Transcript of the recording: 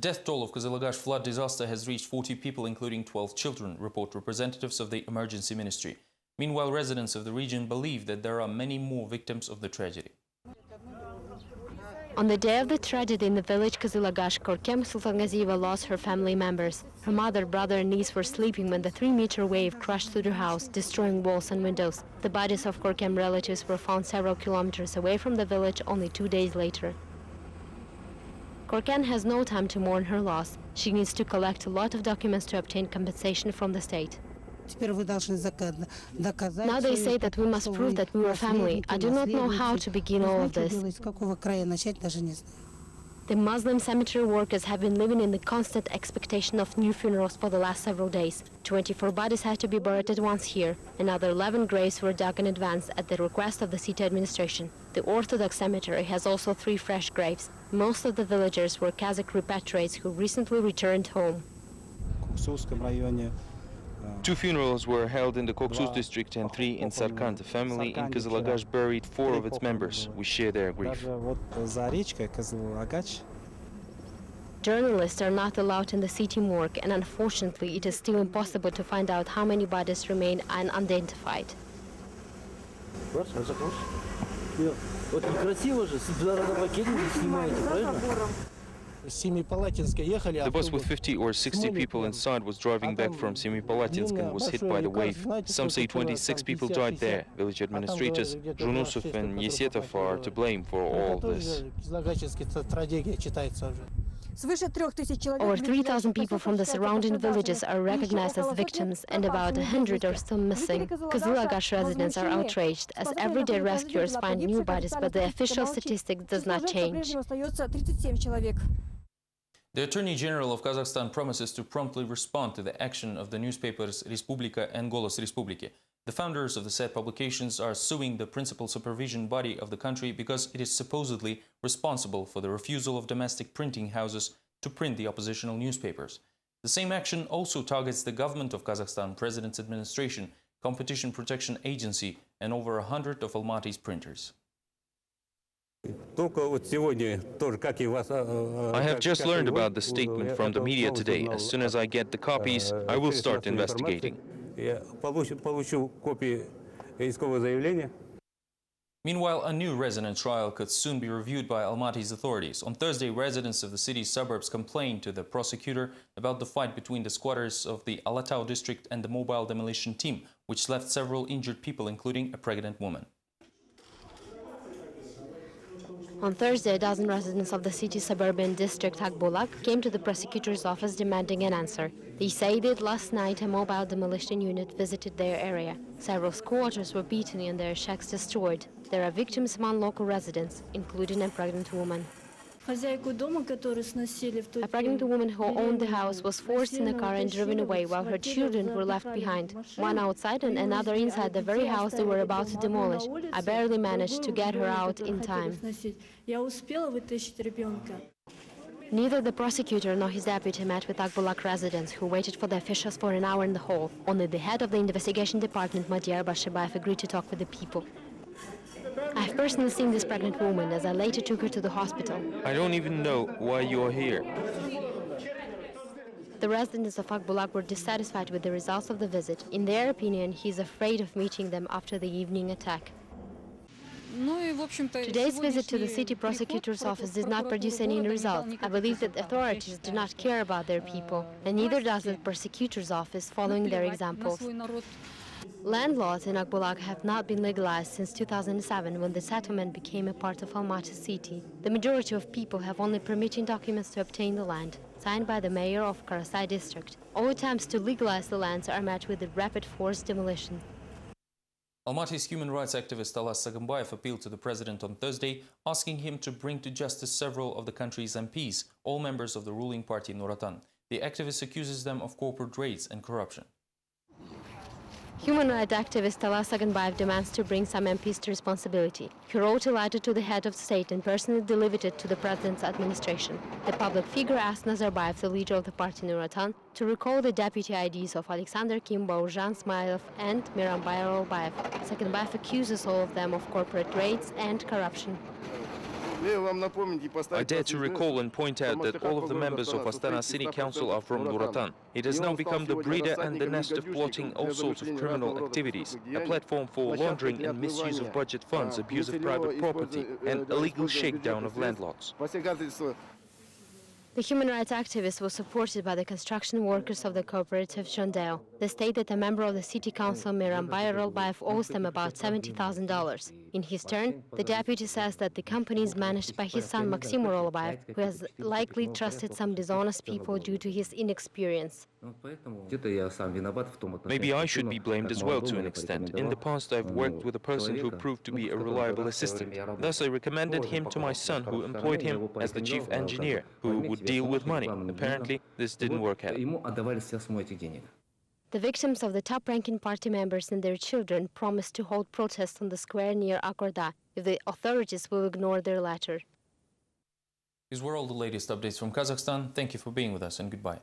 death toll of Kazakhstan flood disaster has reached 40 people, including 12 children, report representatives of the emergency ministry. Meanwhile, residents of the region believe that there are many more victims of the tragedy. On the day of the tragedy in the village Kazilagash, Korkem Sultangazieva lost her family members. Her mother, brother and niece were sleeping when the 3-meter wave crashed through their house, destroying walls and windows. The bodies of Korkem relatives were found several kilometers away from the village only 2 days later. Korkem has no time to mourn her loss. She needs to collect a lot of documents to obtain compensation from the state. Now they say that we must prove that we were family. I do not know how to begin all of this. The Muslim cemetery workers have been living in the constant expectation of new funerals for the last several days. 24 bodies had to be buried at once here. Another 11 graves were dug in advance at the request of the city administration. The Orthodox cemetery has also 3 fresh graves. Most of the villagers were Kazakh repatriates who recently returned home. 2 funerals were held in the Koksus district and 3 in Sarkand. The family in Kazilagash buried 4 of its members. We share their grief. Journalists are not allowed in the city morgue, and unfortunately it is still impossible to find out how many bodies remain unidentified. The bus with 50 or 60 people inside was driving back from Semipalatinsk and was hit by the wave. Some say 26 people died there. Village administrators Zhunusov and Yesetov are to blame for all this. Over 3,000 people from the surrounding villages are recognized as victims, and about 100 are still missing. Kazilagash residents are outraged, as everyday rescuers find new bodies, but the official statistics does not change. The Attorney General of Kazakhstan promises to promptly respond to the action of the newspapers Respublika and Golos Respubliki. The founders of the said publications are suing the principal supervision body of the country because it is supposedly responsible for the refusal of domestic printing houses to print the oppositional newspapers. The same action also targets the government of Kazakhstan, President's administration, Competition Protection Agency, and over 100 of Almaty's printers. I have just learned about the statement from the media today. As soon as I get the copies, I will start investigating. Meanwhile, a new resident trial could soon be reviewed by Almaty's authorities. On Thursday, residents of the city's suburbs complained to the prosecutor about the fight between the squatters of the Alatau district and the mobile demolition team, which left several injured people, including a pregnant woman. On Thursday, a dozen residents of the city's suburban district Akbulak came to the prosecutor's office demanding an answer. They say that last night a mobile demolition unit visited their area. Several squatters were beaten and their shacks destroyed. There are victims among local residents, including a pregnant woman. A pregnant woman who owned the house was forced in a car and driven away while her children were left behind, one outside and another inside the very house they were about to demolish. I barely managed to get her out in time. Neither the prosecutor nor his deputy met with Akbulak residents, who waited for the officials for an hour in the hall. Only the head of the investigation department, Madyar Bashibayev, agreed to talk with the people. I have personally seen this pregnant woman, as I later took her to the hospital. I don't even know why you are here. The residents of Akbulak were dissatisfied with the results of the visit. In their opinion, he is afraid of meeting them after the evening attack. Today's visit to the city prosecutor's office did not produce any results. I believe that authorities do not care about their people, and neither does the prosecutor's office, following their examples. Land laws in Akbulak have not been legalized since 2007, when the settlement became a part of Almaty city. The majority of people have only permitting documents to obtain the land, signed by the mayor of Karasai district. All attempts to legalize the lands are met with a rapid force demolition. Almaty's human rights activist Alas Sagambayev appealed to the president on Thursday, asking him to bring to justice several of the country's MPs, all members of the ruling party Nuratan. The activist accuses them of corporate raids and corruption. Human rights activist Alas Sagambayev demands to bring some MPs to responsibility. He wrote a letter to the head of state and personally delivered it to the president's administration. The public figure asked Nazarbayev, the leader of the party Nuratan, to recall the deputy IDs of Alexander Kim, Bauzhan Smailov and Mirambai Orolbayev. Sagambayev accuses all of them of corporate raids and corruption. I dare to recall and point out that all of the members of Astana City Council are from Nuratan. It has now become the breeder and the nest of plotting all sorts of criminal activities, a platform for laundering and misuse of budget funds, abuse of private property, and illegal shakedown of landlords. The human rights activist was supported by the construction workers of the cooperative Shondeo. They state that a member of the city council, Miran Bayarolbayev, owes them about $70,000. In his turn, the deputy says that the company is managed by his son Maxim Urolbayev, who has likely trusted some dishonest people due to his inexperience. Maybe I should be blamed as well to an extent. In the past, I've worked with a person who proved to be a reliable assistant. Thus, I recommended him to my son, who employed him as the chief engineer, who would deal with money. Apparently, this didn't work out. The victims of the top-ranking party members and their children promised to hold protests on the square near Akorda if the authorities will ignore their letter. These were all the latest updates from Kazakhstan. Thank you for being with us, and goodbye.